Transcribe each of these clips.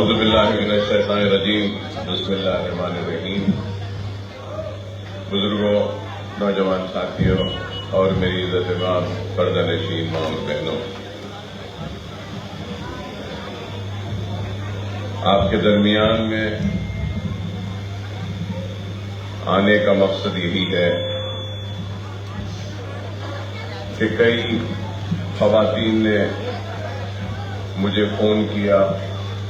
اعوذ باللہ من الشیطان الرجیم بسم اللہ الرحمن الرحیم۔ بزرگوں، نوجوان ساتھیوں اور میری عزت مآب پردہ نشین ماں اور بہنوں، آپ کے درمیان میں آنے کا مقصد یہی ہے کہ کئی خواتین نے مجھے فون کیا،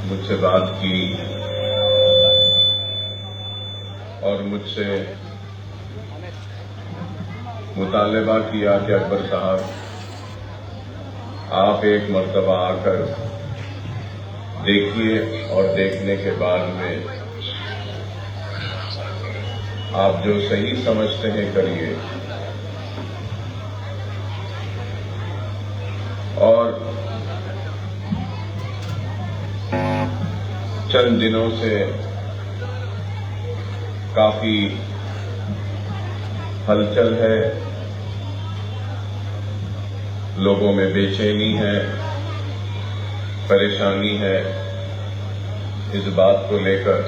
مجھ سے بات کی اور مجھ سے مطالبہ کیا کہ اکبر صاحب آپ ایک مرتبہ آ کر دیکھیے اور دیکھنے کے بعد میں آپ جو صحیح سمجھتے ہیں کریے۔ اور چند دنوں سے کافی ہلچل ہے، لوگوں میں بے چینی ہے، پریشانی ہے اس بات کو لے کر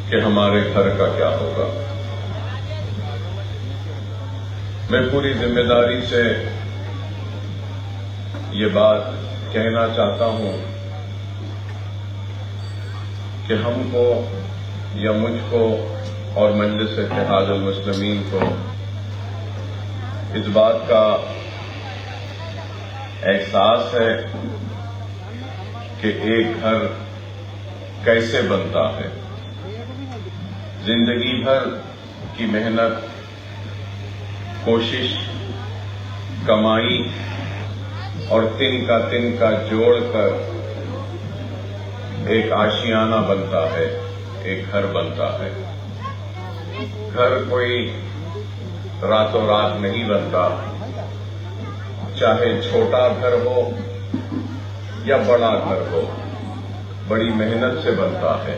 کہ ہمارے گھر کا کیا ہوگا۔ میں پوری ذمہ داری سے یہ بات کہنا چاہتا ہوں کہ ہم کو یا مجھ کو اور مجلس اتحاد المسلمین کو اس بات کا احساس ہے کہ ایک گھر کیسے بنتا ہے۔ زندگی بھر کی محنت، کوشش، کمائی اور تن کا جوڑ کر ایک آشیانہ بنتا ہے، ایک گھر بنتا ہے۔ گھر کوئی راتوں رات نہیں بنتا، چاہے چھوٹا گھر ہو یا بڑا گھر ہو، بڑی محنت سے بنتا ہے۔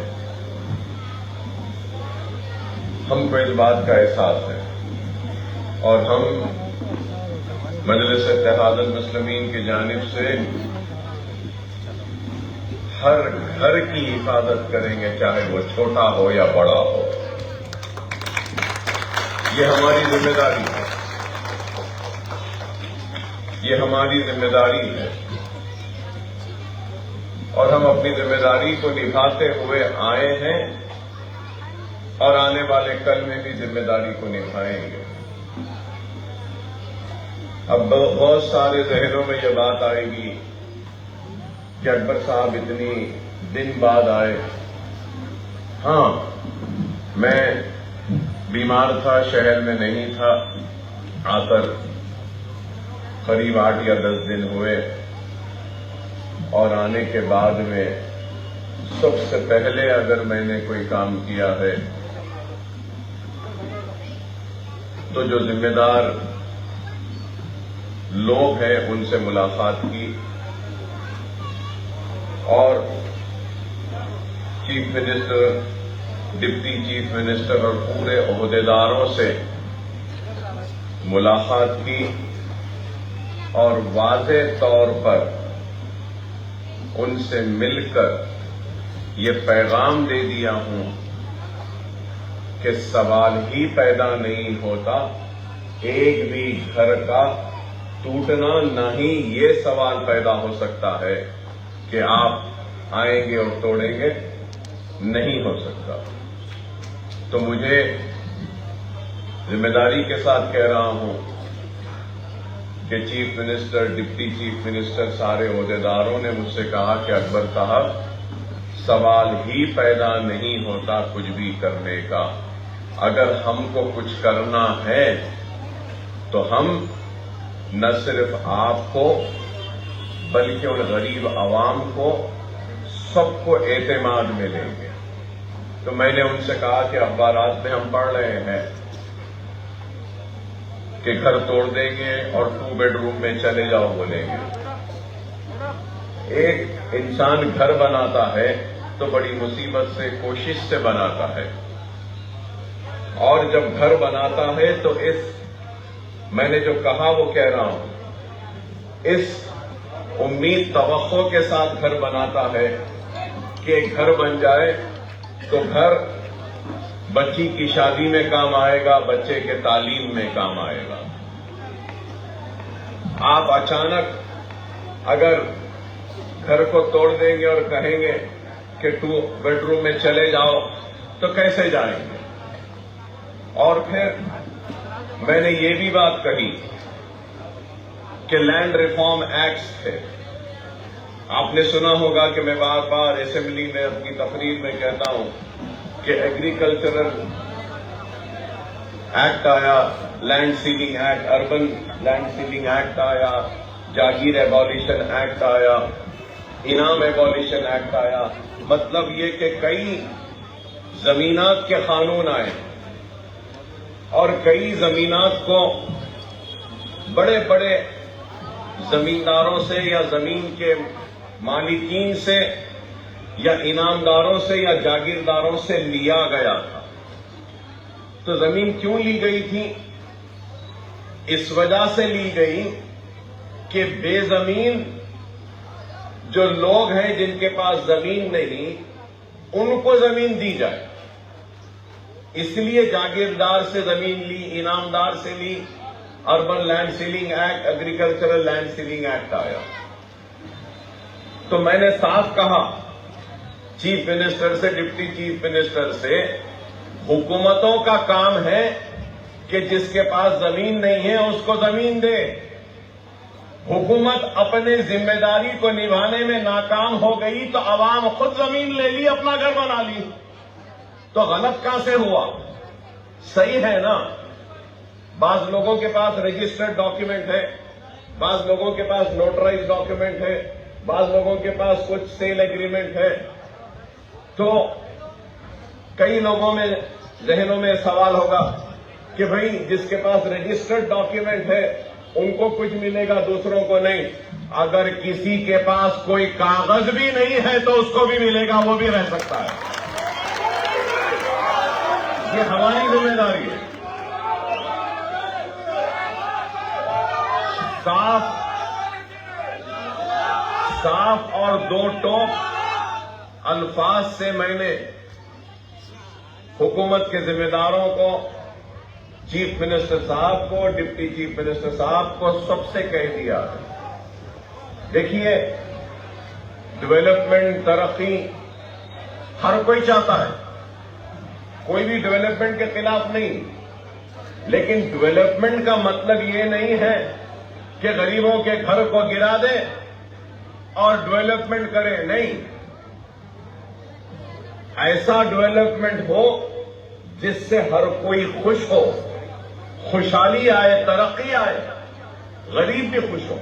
ہم کو اس بات کا احساس ہے اور ہم مجلس اتحاد المسلمین کی جانب سے ہر گھر کی حفاظت کریں گے، چاہے وہ چھوٹا ہو یا بڑا ہو۔ یہ ہماری ذمہ داری ہے، یہ ہماری ذمہ داری ہے اور ہم اپنی ذمہ داری کو نبھاتے ہوئے آئے ہیں اور آنے والے کل میں بھی ذمہ داری کو نبھائیں گے۔ اب بہت سارے ذہنوں میں یہ بات آئے گی کہ اکبر صاحب اتنی دن بعد آئے۔ ہاں، میں بیمار تھا، شہر میں نہیں تھا، آ کر قریب 8 یا 10 دن ہوئے اور آنے کے بعد میں سب سے پہلے اگر میں نے کوئی کام کیا ہے تو جو ذمہ دار لوگ ہیں ان سے ملاقات کی اور chief minister, deputy chief minister اور پورے عہدیداروں سے ملاقات کی اور واضح طور پر ان سے مل کر یہ پیغام دے دیا ہوں کہ سوال ہی پیدا نہیں ہوتا ایک بھی گھر کا ٹوٹنا، نہ ہی یہ سوال پیدا ہو سکتا ہے کہ آپ آئیں گے اور توڑیں گے، نہیں ہو سکتا۔ تو مجھے ذمہ داری کے ساتھ کہہ رہا ہوں کہ chief minister, deputy chief minister, سارے عہدیداروں نے مجھ سے کہا کہ اکبر صاحب سوال ہی پیدا نہیں ہوتا کچھ بھی کرنے کا۔ اگر ہم کو کچھ کرنا ہے تو ہم نہ صرف آپ کو بلکہ ان غریب عوام کو، سب کو اعتماد میں لیں گے۔ تو میں نے ان سے کہا کہ اخبارات میں ہم پڑھ رہے ہیں کہ گھر توڑ دیں گے اور 2 بیڈ روم میں چلے جاؤ بولیں گے۔ ایک انسان گھر بناتا ہے تو بڑی مصیبت سے، کوشش سے بناتا ہے، اور جب گھر بناتا ہے تو میں نے جو کہا وہ کہہ رہا ہوں، اس امید توقع کے ساتھ گھر بناتا ہے کہ گھر بن جائے تو گھر بچی کی شادی میں کام آئے گا، بچے کے تعلیم میں کام آئے گا۔ آپ اچانک اگر گھر کو توڑ دیں گے اور کہیں گے کہ 2 بیڈ روم میں چلے جاؤ تو کیسے جائیں گے؟ اور پھر میں نے یہ بھی بات کہی کہ لینڈ ریفارم ایکٹس تھے۔ آپ نے سنا ہوگا کہ میں بار بار اسمبلی میں اپنی تقریر میں کہتا ہوں کہ ایگریکلچرل ایکٹ آیا، land ceiling act, urban land ceiling act آیا، جاگیر ایبولیشن ایکٹ آیا، انعام ایبولیشن ایکٹ آیا۔ مطلب یہ کہ کئی زمینات کے قانون آئے اور کئی زمینات کو بڑے بڑے زمینداروں سے یا زمین کے مالکین سے یا انعامداروں سے یا جاگیرداروں سے لیا گیا تھا۔ تو زمین کیوں لی گئی تھی؟ اس وجہ سے لی گئی کہ بے زمین جو لوگ ہیں جن کے پاس زمین نہیں، ان کو زمین دی جائے۔ اس لیے جاگیردار سے زمین لی، انعامدار سے لی، urban land ceiling act, agricultural land ceiling act آیا۔ تو میں نے صاف کہا چیف منسٹر سے، ڈپٹی چیف منسٹر سے، حکومتوں کا کام ہے کہ جس کے پاس زمین نہیں ہے اس کو زمین دے۔ حکومت اپنے ذمہ داری کو نبھانے میں ناکام ہو گئی تو عوام خود زمین لے لی، اپنا گھر بنا لی۔ تو غلط کہاں سے ہوا؟ صحیح ہے نا؟ بعض لوگوں کے پاس رجسٹرڈ ڈاکیومنٹ ہے، بعض لوگوں کے پاس نوٹرائز ڈاکیومنٹ ہے، بعض لوگوں کے پاس کچھ سیل ایگریمنٹ ہے۔ تو کئی لوگوں میں ذہنوں میں سوال ہوگا کہ بھئی جس کے پاس رجسٹرڈ ڈاکیومنٹ ہے ان کو کچھ ملے گا، دوسروں کو نہیں۔ اگر کسی کے پاس کوئی کاغذ بھی نہیں ہے تو اس کو بھی ملے گا، وہ بھی رہ سکتا ہے۔ یہ ہماری ذمہ داری ہے۔ صاف اور دو ٹوک الفاظ سے میں نے حکومت کے ذمہ داروں کو، چیف منسٹر صاحب کو، ڈپٹی چیف منسٹر صاحب کو، سب سے کہہ دیا۔ دیکھیے، ڈیولپمنٹ، ترقی ہر کوئی چاہتا ہے، کوئی بھی ڈیولپمنٹ کے خلاف نہیں، لیکن ڈیولپمنٹ کا مطلب یہ نہیں ہے کہ غریبوں کے گھر کو گرا دے اور ڈیولپمنٹ کرے، نہیں۔ ایسا ڈیولپمنٹ ہو جس سے ہر کوئی خوش ہو، خوشحالی آئے، ترقی آئے، غریب بھی خوش ہو۔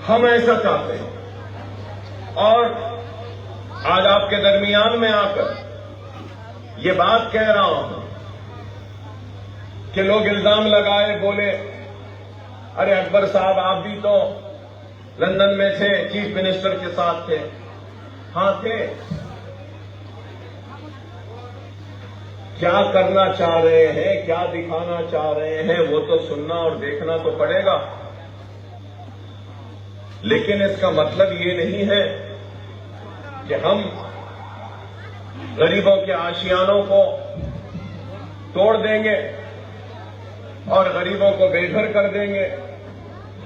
ہم ایسا چاہتے ہیں۔ اور آج آپ کے درمیان میں آ کر یہ بات کہہ رہا ہوں کہ لوگ الزام لگائے، بولے ارے اکبر صاحب آپ بھی تو لندن میں تھے، چیف منسٹر کے ساتھ تھے۔ ہاں تھے۔ کیا کرنا چاہ رہے ہیں، کیا دکھانا چاہ رہے ہیں، وہ تو سننا اور دیکھنا تو پڑے گا۔ لیکن اس کا مطلب یہ نہیں ہے کہ ہم غریبوں کے آشیانوں کو توڑ دیں گے اور غریبوں کو بے گھر کر دیں گے۔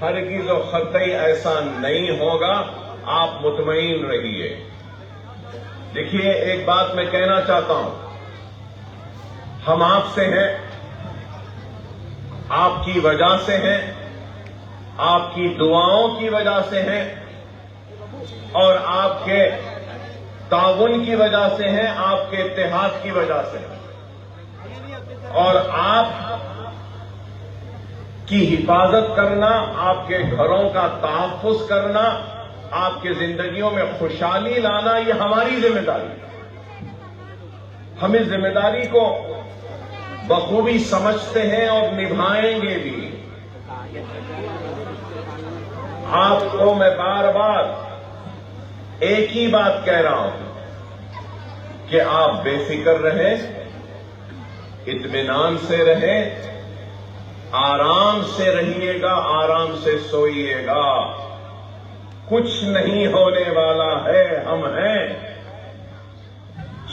ہرگز و قطعی ایسا نہیں ہوگا، آپ مطمئن رہیے۔ دیکھیے، ایک بات میں کہنا چاہتا ہوں، ہم آپ سے ہیں، آپ کی وجہ سے ہیں، آپ کی دعاؤں کی وجہ سے ہیں اور آپ کے تعاون کی وجہ سے ہیں، آپ کے اتحاد کی وجہ سے ہیں۔ اور آپ کی حفاظت کرنا، آپ کے گھروں کا تحفظ کرنا، آپ کی زندگیوں میں خوشحالی لانا، یہ ہماری ذمہ داری ہے۔ ہم اس ذمہ داری کو بخوبی سمجھتے ہیں اور نبھائیں گے بھی۔ آپ کو میں بار بار ایک ہی بات کہہ رہا ہوں کہ آپ بے فکر رہیں، اطمینان سے رہیں، آرام سے رہیے گا، آرام سے سوئیے گا۔ کچھ نہیں ہونے والا ہے، ہم ہیں۔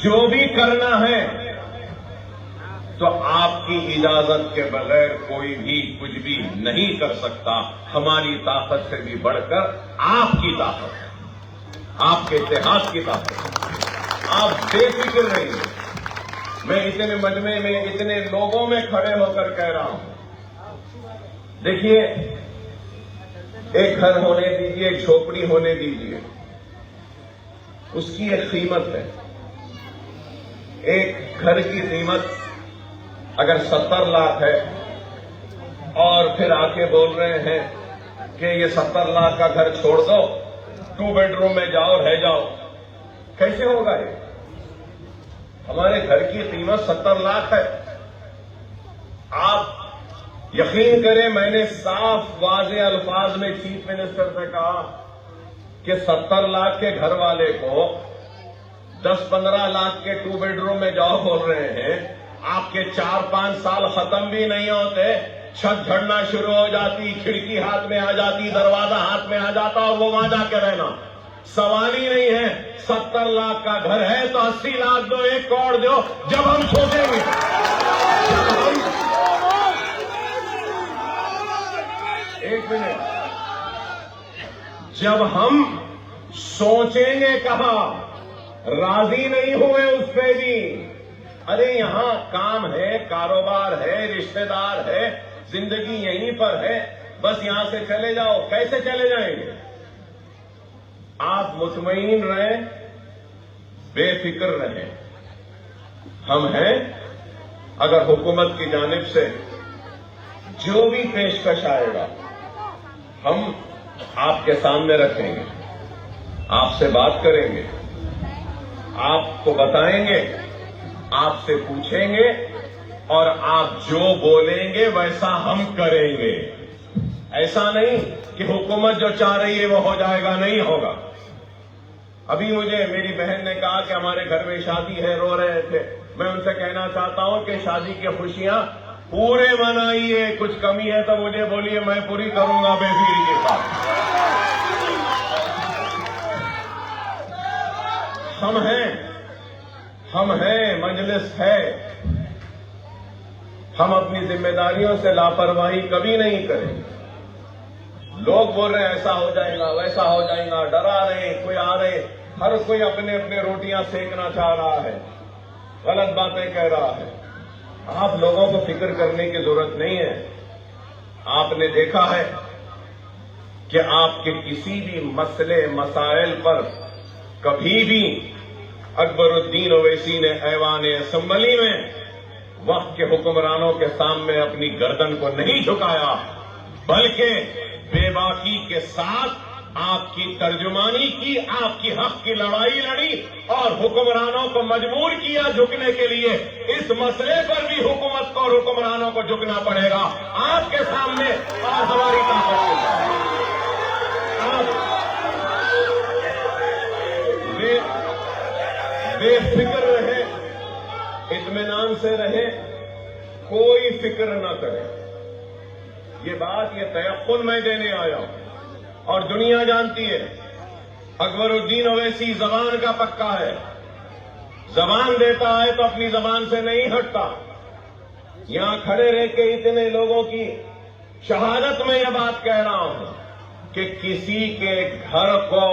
جو بھی کرنا ہے تو آپ کی اجازت کے بغیر کوئی بھی کچھ بھی نہیں کر سکتا۔ ہماری طاقت سے بھی بڑھ کر آپ کی طاقت ہے، آپ کے اتحاد کی طاقت ہے۔ آپ بے فکر رہیے۔ میں اتنے مجمع میں اتنے لوگوں میں کھڑے ہو کر کہہ رہا ہوں، دیکھیے، ایک گھر ہونے دیجیے، ایک جھوپڑی ہونے دیجیے، اس کی ایک قیمت ہے۔ ایک گھر کی قیمت اگر 70 لاکھ ہے اور پھر آ کے بول رہے ہیں کہ یہ 70 لاکھ کا گھر چھوڑ دو، 2 بیڈ روم میں جاؤ، رہ جاؤ، کیسے ہوگا یہ؟ ہمارے گھر کی قیمت 70 لاکھ ہے۔ آپ یقین کریں، میں نے صاف واضح الفاظ میں چیف منسٹر سے کہا کہ 70 لاکھ کے گھر والے کو 10-15 لاکھ کے 2 بیڈ روم میں جاؤ بول رہے ہیں۔ آپ کے 4-5 سال ختم بھی نہیں ہوتے، چھت جھڑنا شروع ہو جاتی، کھڑکی ہاتھ میں آ جاتی، دروازہ ہاتھ میں آ جاتا اور وہ وہاں جا کے رہنا۔ سوال ہی نہیں ہے۔ 70 لاکھ کا گھر ہے تو 80 لاکھ دو، 1 کروڑ دو، جب ہم سوچیں گے، ایک منٹ، جب ہم سوچیں گے کہاں، راضی نہیں ہوئے اس پہ بھی۔ ارے یہاں کام ہے، کاروبار ہے، رشتہ دار ہے، زندگی یہیں پر ہے، بس یہاں سے چلے جاؤ، کیسے چلے جائیں گے؟ آپ مطمئن رہیں، بے فکر رہیں، ہم ہیں۔ اگر حکومت کی جانب سے جو بھی پیشکش آئے گا ہم آپ کے سامنے رکھیں گے، آپ سے بات کریں گے، آپ کو بتائیں گے، آپ سے پوچھیں گے، اور آپ جو بولیں گے ویسا ہم کریں گے۔ ایسا نہیں کہ حکومت جو چاہ رہی ہے وہ ہو جائے گا، نہیں ہوگا۔ ابھی مجھے میری بہن نے کہا کہ ہمارے گھر میں شادی ہے، رو رہے تھے۔ میں ان سے کہنا چاہتا ہوں کہ شادی کی خوشیاں پورے منائیے، کچھ کمی ہے تو مجھے بولیے، میں پوری کروں گا بے فکری کے ساتھ۔ ہم ہیں، مجلس ہے۔ ہم اپنی ذمہ داریوں سے لاپرواہی کبھی نہیں کریں گے۔ لوگ بول رہے ہیں ایسا ہو جائے گا، ویسا ہو جائے گا، ڈرا رہے ہیں، کوئی آ رہے، ہر کوئی اپنے اپنے روٹیاں سیکنا چاہ رہا ہے، غلط باتیں کہہ رہا ہے۔ آپ لوگوں کو فکر کرنے کی ضرورت نہیں ہے۔ آپ نے دیکھا ہے کہ آپ کے کسی بھی مسئلے مسائل پر کبھی بھی اکبر الدین اویسی نے ایوان اسمبلی میں وقت کے حکمرانوں کے سامنے اپنی گردن کو نہیں جھکایا، بلکہ بے باکی کے ساتھ آپ کی ترجمانی کی، آپ کی حق کی لڑائی لڑی اور حکمرانوں کو مجبور کیا جھکنے کے لیے۔ اس مسئلے پر بھی حکومت کو اور حکمرانوں کو جھکنا پڑے گا آپ کے سامنے اور ہماری طاقت کے سامنے۔ بے فکر رہے، اطمینان سے رہے، کوئی فکر نہ کرے۔ یہ بات، یہ تیقن میں دینے آیا ہوں اور دنیا جانتی ہے۔ اکبر الدین اویسی زبان کا پکا ہے، زبان دیتا ہے تو اپنی زبان سے نہیں ہٹتا۔ یہاں کھڑے رہ کے اتنے لوگوں کی شہادت میں یہ بات کہہ رہا ہوں کہ کسی کے گھر کو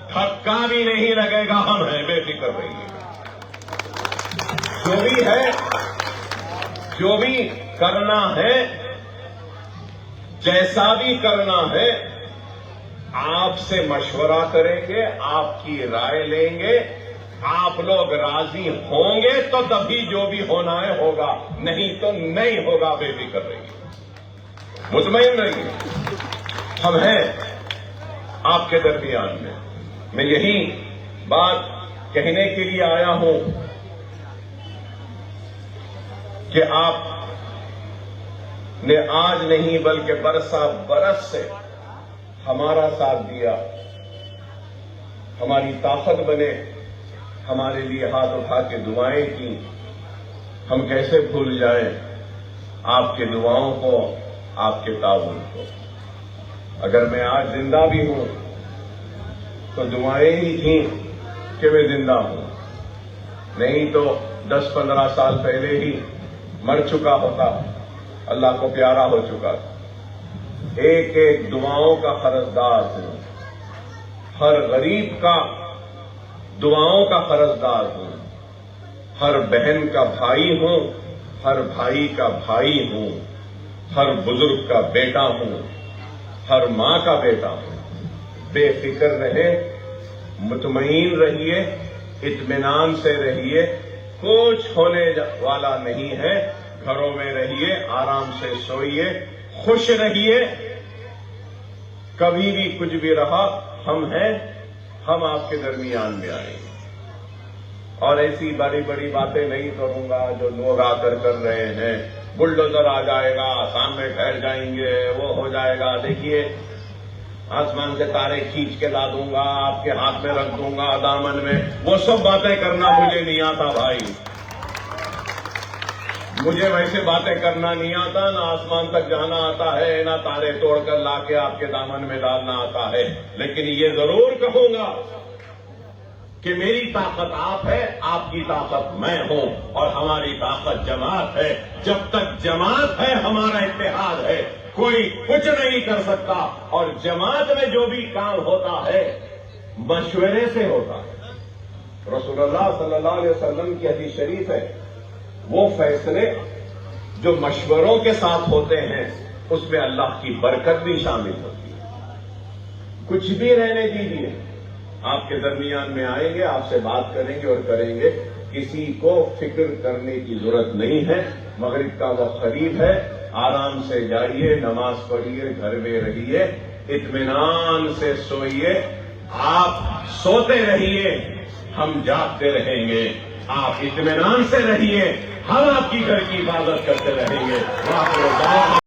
دھکا بھی نہیں لگے گا، ہم ہیں، بے فکر رہیے۔ جو بھی ہے، جو بھی کرنا ہے، جیسا بھی کرنا ہے، آپ سے مشورہ کریں گے، آپ کی رائے لیں گے، آپ لوگ راضی ہوں گے تو تبھی جو بھی ہونا ہے ہوگا، نہیں تو نہیں ہوگا، بے فکر رہیے، مطمئن رہیے۔ ہم ہیں آپ کے درمیان میں۔ میں یہی بات کہنے کے لیے آیا ہوں کہ آپ نے آج نہیں بلکہ برسا برس سے ہمارا ساتھ دیا، ہماری طاقت بنے، ہمارے لیے ہاتھ اٹھا کے دعائیں کی۔ ہم کیسے بھول جائیں آپ کے دعاؤں کو، آپ کے تعاون کو۔ اگر میں آج زندہ بھی ہوں تو دعائیں ہی تھیں کہ میں زندہ ہوں، نہیں تو 10-15 سال پہلے ہی مر چکا ہوتا، اللہ کو پیارا ہو چکا تھا۔ ایک ایک دعاؤں کا قرضدار ہوں، ہر غریب کا دعاؤں کا قرضدار ہوں، ہر بہن کا بھائی ہوں، ہر بھائی کا بھائی ہوں، ہر بزرگ کا بیٹا ہوں، ہر ماں کا بیٹا ہوں۔ بے فکر رہے، مطمئن رہیے، اطمینان سے رہیے، کچھ ہونے والا نہیں ہے، گھروں میں رہیے، آرام سے سوئیے، خوش رہیے۔ کبھی بھی کچھ بھی رہا، ہم ہیں، ہم آپ کے درمیان میں آئیں گے۔ اور ایسی بڑی بڑی باتیں نہیں کروں گا جو لوگ آ کر رہے ہیں، بلڈوزر آ جائے گا، سامنے ٹھہر جائیں گے، وہ ہو جائے گا، دیکھیے آسمان سے تارے کھینچ کے لا دوں گا، آپ کے ہاتھ میں رکھ دوں گا دامن میں، وہ سب باتیں کرنا مجھے نہیں آتا بھائی، مجھے ویسے باتیں کرنا نہیں آتا، نہ آسمان تک جانا آتا ہے، نہ تارے توڑ کر لا کے آپ کے دامن میں ڈالنا آتا ہے، لیکن یہ ضرور کہوں گا کہ میری طاقت آپ ہے، آپ کی طاقت میں ہوں، اور ہماری طاقت جماعت ہے۔ جب تک جماعت ہے ہمارا اتحاد ہے، کوئی کچھ نہیں کر سکتا، اور جماعت میں جو بھی کام ہوتا ہے مشورے سے ہوتا ہے۔ رسول اللہ صلی اللہ علیہ وسلم کی حدیث شریف ہے، وہ فیصلے جو مشوروں کے ساتھ ہوتے ہیں اس میں اللہ کی برکت بھی شامل ہوتی ہے۔ کچھ بھی رہنے دیجیے، آپ کے درمیان میں آئیں گے، آپ سے بات کریں گے اور کریں گے، کسی کو فکر کرنے کی ضرورت نہیں ہے۔ مغرب کا وقت قریب ہے، آرام سے جائیے، نماز پڑھیے، گھر میں رہیے، اطمینان سے سوئیے، آپ سوتے رہیے، ہم جاگتے رہیں گے، آپ اطمینان سے رہیے، ہم آپ کی گھر کی عبادت کرتے رہیں گے۔